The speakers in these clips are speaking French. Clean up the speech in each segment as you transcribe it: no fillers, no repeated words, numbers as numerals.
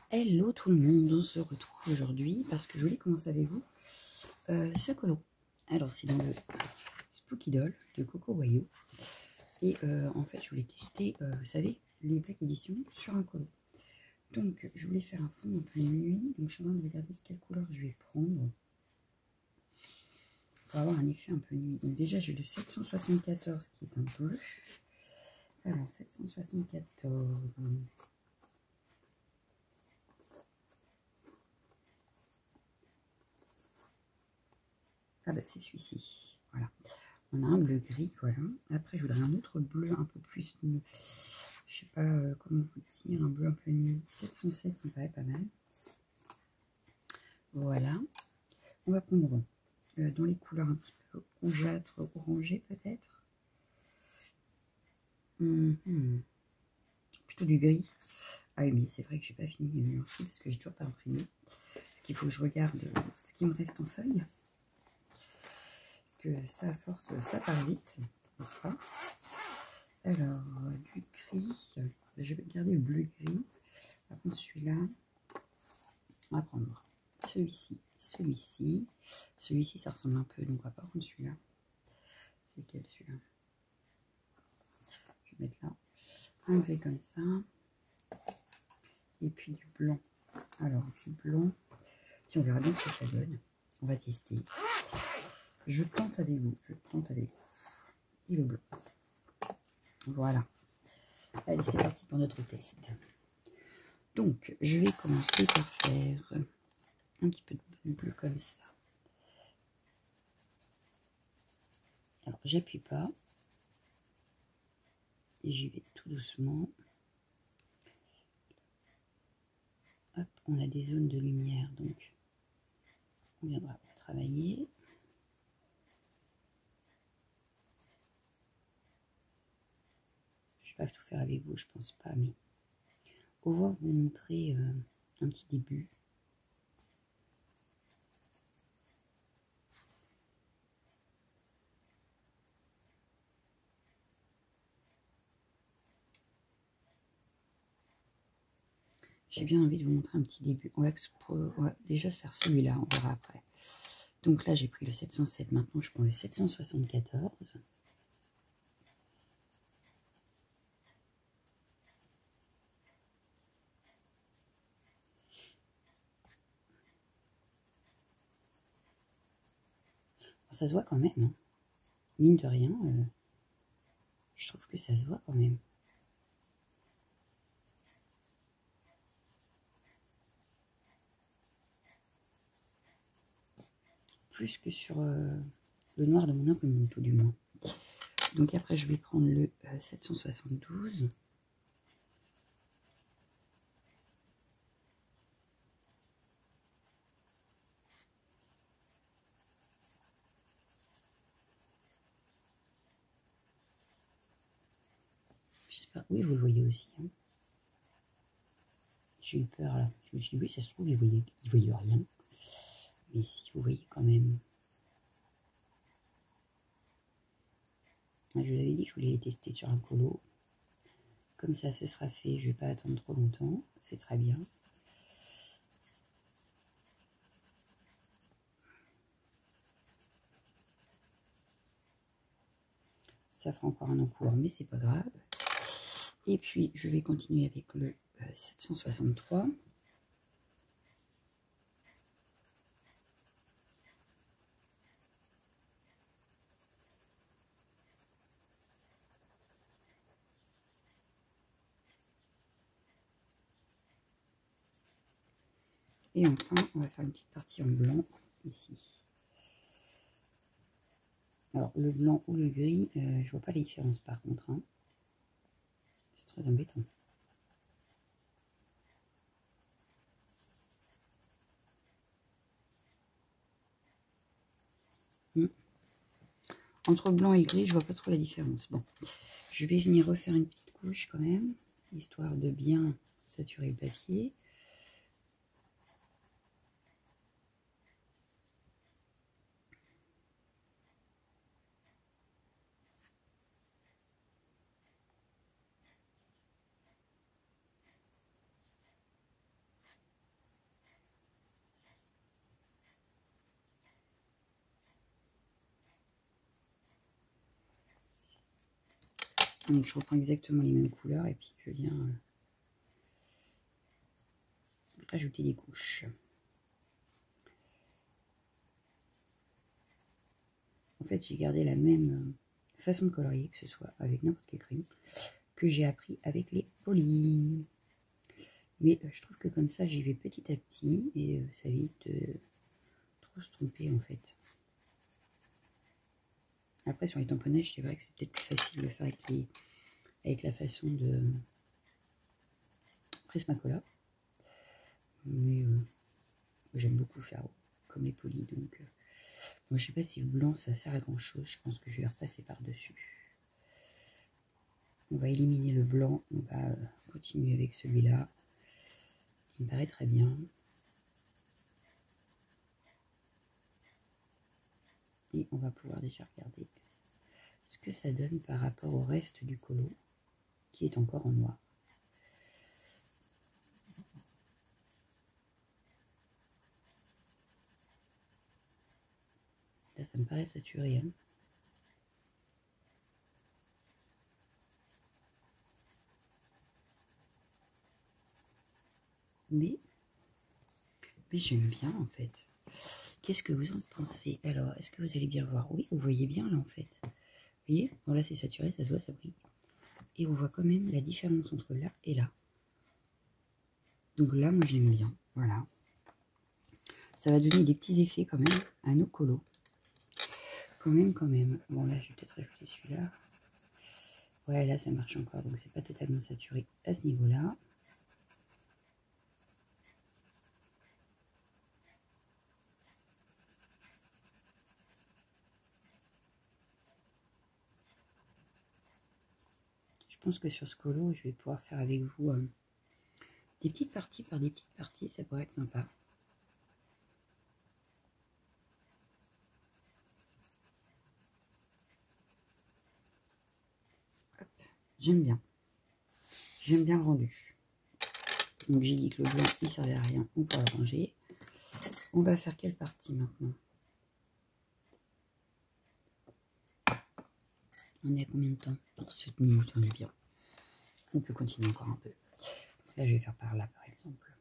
Hello tout le monde, on se retrouve aujourd'hui parce que je voulais commencer avec vous ce colo. Alors c'est dans le Spooky Doll de Coco Wayo et en fait je voulais tester, vous savez, les Black Edition sur un colo. Donc je voulais faire un fond en pleine nuit, donc je suis en train de regarder quelle couleur je vais prendre pour avoir un effet un peu nuit. Donc déjà j'ai le 774 qui est un bleu. Alors 774... Ah bah c'est celui-ci, voilà. On a un bleu gris, voilà. Après je voudrais un autre bleu un peu plus, je sais pas comment vous dire, un bleu un peu nuit. 707 me paraît pas mal. Voilà. On va prendre dans les couleurs un petit peu rougeâtre, orangé peut-être. Plutôt du gris. Ah oui, mais c'est vrai que j'ai pas fini de nuancer parce que j'ai toujours pas imprimé. Parce qu'il faut que je regarde ce qui me reste en feuille. Parce que ça, à force, ça part vite, n'est-ce pas? Alors, du gris, je vais garder le bleu gris. Par contre, celui-là, on va prendre celui-ci, celui-ci. Celui-ci, ça ressemble un peu, donc on va pas prendre celui-là. C'est lequel celui-là? Je vais mettre là. Un gris comme ça. Et puis du blanc. Alors, du blanc. Puis on verra bien ce que ça donne. On va tester. Je tente avec vous. Je tente avec vous. Et le blanc. Voilà. Allez, c'est parti pour notre test. Donc, je vais commencer par faire un petit peu de bleu comme ça. Alors, j'appuie pas. Et j'y vais tout doucement. Hop, on a des zones de lumière, donc on viendra travailler. Je ne vais pas tout faire avec vous, je pense pas, mais on va vous montrer un petit début. J'ai bien envie de vous montrer un petit début. On va déjà se faire celui-là, on verra après. Donc là, j'ai pris le 707, maintenant je prends le 774. Ça se voit quand même, hein. Mine de rien, je trouve que ça se voit quand même. Plus que sur le noir de mon imprimante, tout du moins. Donc après, je vais prendre le 772. J'espère, oui, vous le voyez aussi, hein. J'ai eu peur là. Je me suis dit, oui, ça se trouve, il voyait rien. Mais si, vous voyez quand même. Je vous avais dit que je voulais les tester sur un colo. Comme ça, ce sera fait. Je ne vais pas attendre trop longtemps. C'est très bien. Ça fera encore un encours, mais c'est pas grave. Et puis, je vais continuer avec le 763. Et enfin, on va faire une petite partie en blanc ici. Alors, le blanc ou le gris, je vois pas la différence par contre, hein. C'est très embêtant. Entre le blanc et le gris, je vois pas trop la différence. Bon, je vais venir refaire une petite couche quand même, histoire de bien saturer le papier. Donc je reprends exactement les mêmes couleurs et puis je viens rajouter des couches. En fait, j'ai gardé la même façon de colorier, que ce soit avec n'importe quel crayon, que j'ai appris avec les polis. Mais je trouve que comme ça, j'y vais petit à petit et ça évite de trop se tromper en fait. Après, sur les tamponnages, c'est vrai que c'est peut-être plus facile de le faire avec la façon de Prismacolor. Mais j'aime beaucoup faire comme les polis. Donc, bon, je sais pas si le blanc, ça sert à grand chose. Je pense que je vais repasser par-dessus. On va éliminer le blanc. On va continuer avec celui-là, qui me paraît très bien. Et on va pouvoir déjà regarder ce que ça donne par rapport au reste du colo, qui est encore en noir. Là, ça me paraît saturé. Hein. Mais j'aime bien en fait. Qu'est-ce que vous en pensez? Alors, est-ce que vous allez bien voir? Oui, vous voyez bien là en fait. Vous voyez? Bon là c'est saturé, ça se voit, ça brille. Et on voit quand même la différence entre là et là. Donc là, moi j'aime bien. Voilà. Ça va donner des petits effets quand même à nos colos. Quand même. Bon là, je vais peut-être rajouter celui-là. Ouais, là ça marche encore, donc c'est pas totalement saturé à ce niveau-là. Je pense que sur ce colo, je vais pouvoir faire avec vous des petites parties par des petites parties, ça pourrait être sympa. J'aime bien. J'aime bien le rendu. Donc j'ai dit que le blanc il servait à rien, on peut le ranger. On va faire quelle partie maintenant? On est à combien de temps? Pour 7 minutes, on est bien. On peut continuer encore un peu. Là je vais faire par là par exemple.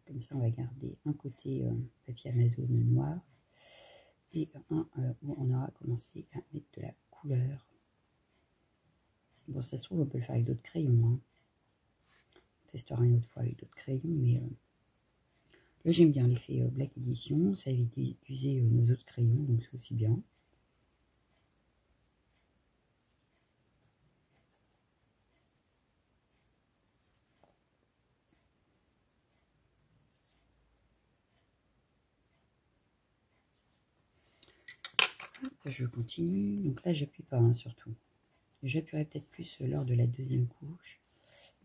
Comme ça on va garder un côté papier Amazon noir et un où on aura commencé à mettre de la couleur. Bon, ça se trouve, on peut le faire avec d'autres crayons. Hein. On testera une autre fois avec d'autres crayons, mais là, j'aime bien l'effet Black Edition. Ça évite d'user nos autres crayons, donc c'est aussi bien. Hop, je continue. Donc là, j'appuie pas, hein, surtout. J'appuierai peut-être plus lors de la deuxième couche,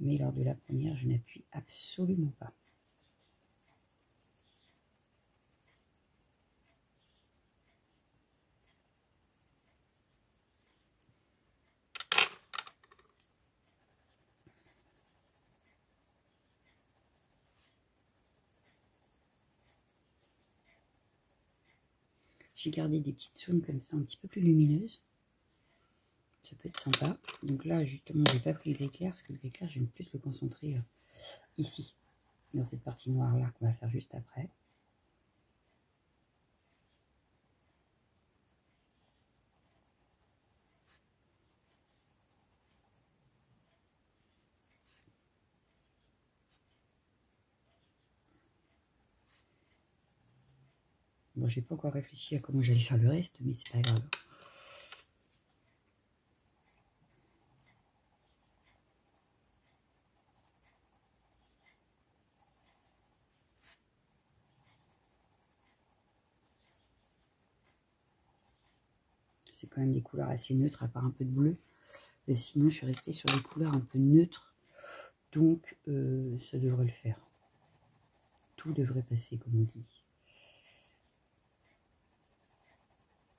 mais lors de la première, je n'appuie absolument pas. J'ai gardé des petites zones comme ça, un petit peu plus lumineuses. Ça peut être sympa. Donc là, justement, j'ai pas pris le gris clair, parce que le gris clair, j'aime plus le concentrer ici, dans cette partie noire là qu'on va faire juste après. Bon, j'ai pas encore réfléchi à comment j'allais faire le reste, mais c'est pas grave. C'est quand même des couleurs assez neutres, à part un peu de bleu. Sinon, je suis restée sur des couleurs un peu neutres. Donc, ça devrait le faire. Tout devrait passer, comme on dit.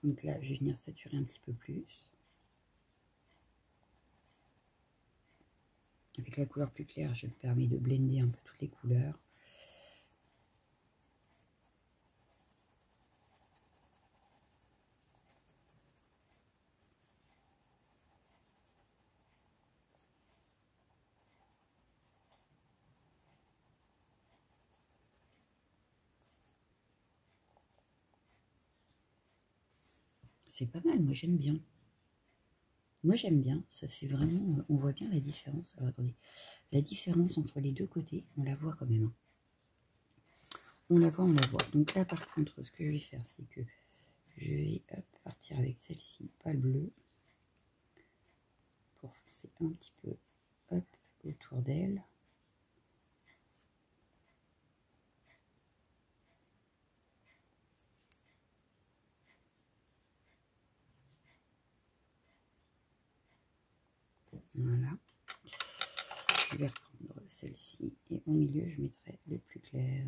Donc là, je vais venir saturer un petit peu plus. Avec la couleur plus claire, je me permets de blender un peu toutes les couleurs. C'est pas mal, moi j'aime bien. Moi j'aime bien, ça fait vraiment, on voit bien la différence. Alors attendez, la différence entre les deux côtés, on la voit quand même. Hein. On la voit, on la voit. Donc là par contre, ce que je vais faire, c'est que je vais hop, partir avec celle-ci, pas le bleu, pour foncer un petit peu hop, autour d'elle. Voilà. Je vais reprendre celle-ci et au milieu, je mettrai le plus clair.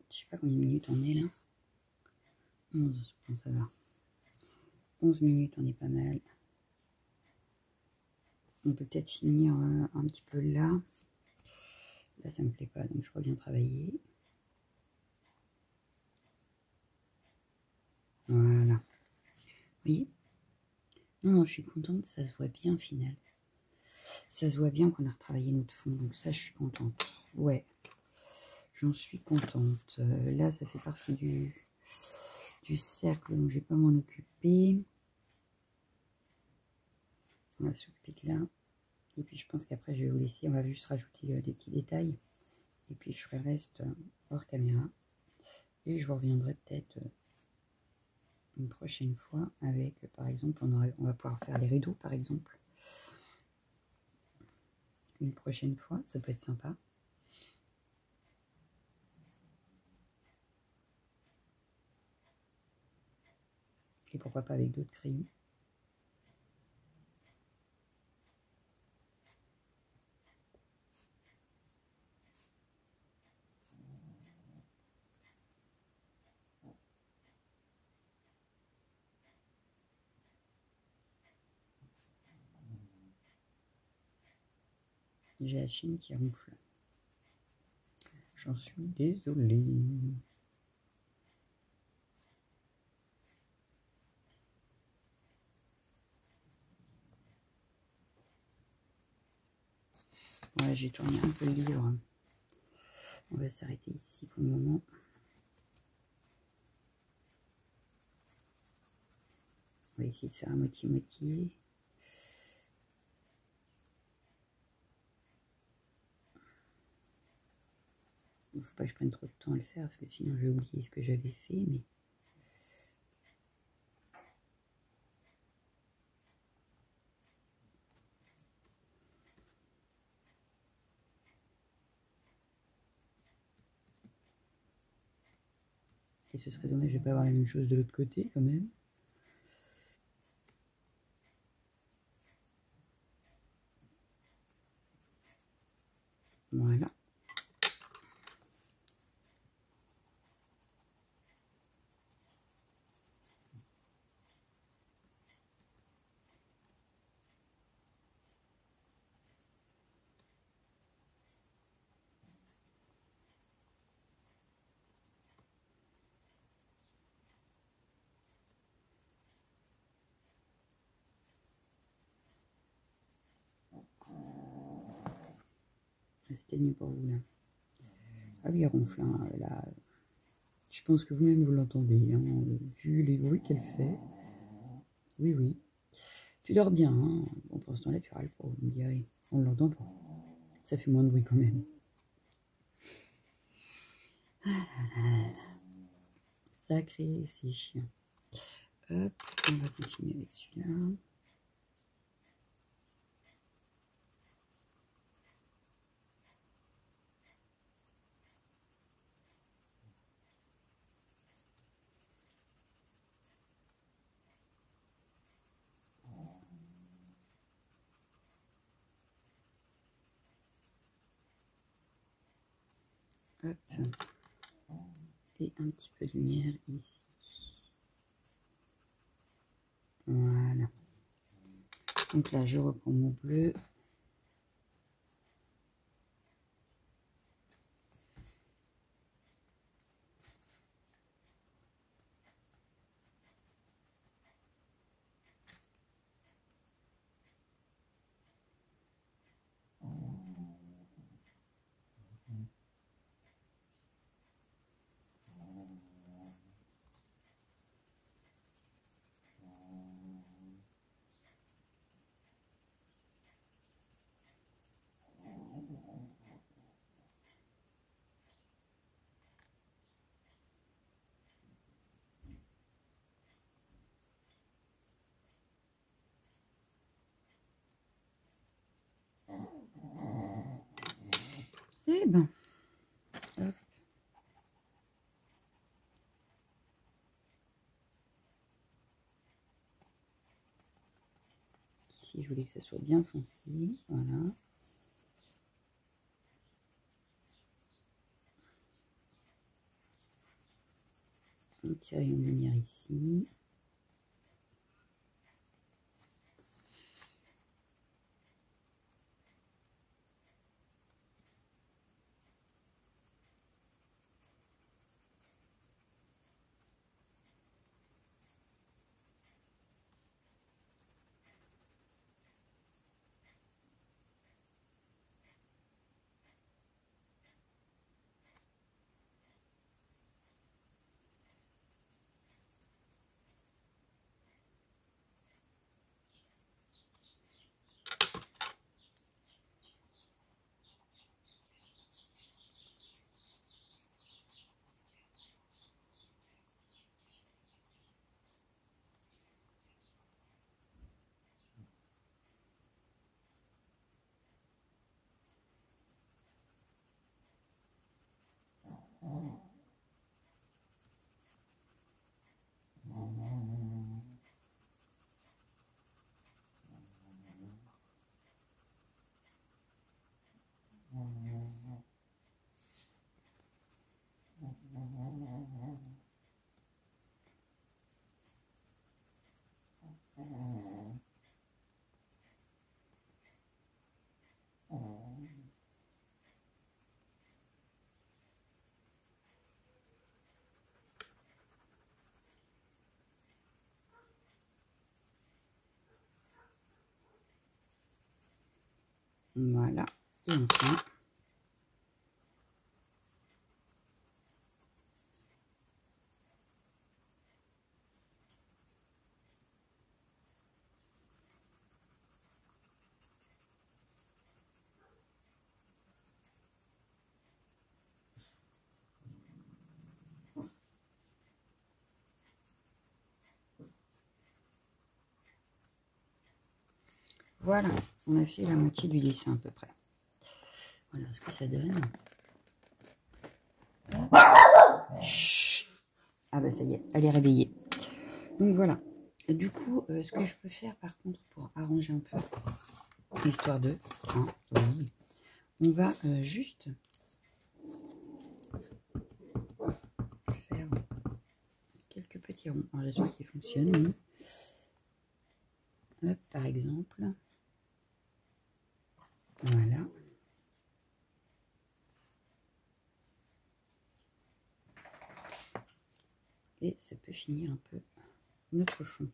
Je sais pas combien de minutes on est là. 11, bon, ça va. 11 minutes, on est pas mal. On peut peut-être finir un petit peu là. Là, ça me plaît pas, donc je reviens travailler. Voilà. Vous voyez? Non, je suis contente, ça se voit bien au final. Ça se voit bien qu'on a retravaillé notre fond, donc ça, je suis contente. Ouais, j'en suis contente. Là, ça fait partie du cercle, donc je vais pas m'en occuper. On va s'occuper de là. Et puis, je pense qu'après, je vais vous laisser. On va juste rajouter des petits détails. Et puis, je ferai le reste hors caméra. Et je vous reviendrai peut-être une prochaine fois avec, par exemple, on va pouvoir faire les rideaux, par exemple. Une prochaine fois, ça peut être sympa. Et pourquoi pas avec d'autres crayons. J'ai la chaîne qui ronfle. J'en suis désolée. Ouais, j'ai tourné un peu le livre. On va s'arrêter ici pour le moment. On va essayer de faire un moitié-moitié. Il ne faut pas que je prenne trop de temps à le faire, parce que sinon je vais oublier ce que j'avais fait. Mais et ce serait dommage de ne pas avoir la même chose de l'autre côté quand même. Voilà. C'est peut-être mieux pour vous là. Ah oui, elle ronfle, hein, là. Je pense que vous-même vous l'entendez, hein, vu les bruits qu'elle fait. Oui, oui. Tu dors bien, hein. Bon, pour l'instant là, tu râles pas, vous me direz. On l'entend pas. Ça fait moins de bruit quand même. Sacré, c'est chiant. Hop, on va continuer avec celui-là. Hop. Et un petit peu de lumière ici. Voilà. Donc là, je reprends mon bleu. Et ben, hop. Ici, je voulais que ce soit bien foncé. Voilà. Un petit rayon de lumière ici. Voilà. Et enfin, voilà, on a fait la moitié du dessin à peu près. Voilà ce que ça donne. Chut. Ah bah ça y est, elle est réveillée. Donc voilà. Du coup, ce que je peux faire par contre pour arranger un peu l'histoire de, hein, oui, on va juste faire quelques petits ronds. Alors j'espère qu'ils fonctionnent. Hop, par exemple. Voilà. Et ça peut finir un peu notre fond.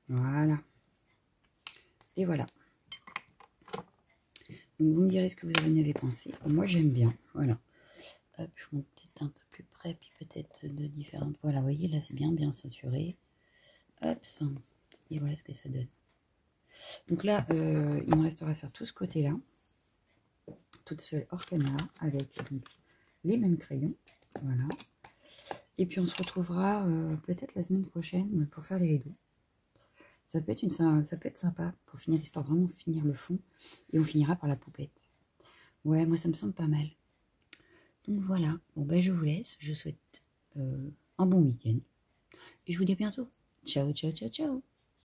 Voilà. Et voilà. Donc vous me direz ce que vous en avez pensé. Moi j'aime bien. Voilà. Hop, je monte peut-être un peu plus près, puis peut-être de différentes. Voilà, vous voyez, là c'est bien saturé. Hop, et voilà ce que ça donne. Donc là, il me restera à faire tout ce côté-là, toute seule hors caméra, avec donc, les mêmes crayons. Voilà. Et puis on se retrouvera peut-être la semaine prochaine pour faire les rideaux. Ça peut être sympa pour finir l'histoire, vraiment finir le fond. Et on finira par la poupette. Ouais, moi ça me semble pas mal. Donc voilà, bon ben je vous laisse. Je souhaite un bon week-end. Et je vous dis à bientôt. Ciao, ciao, ciao, ciao.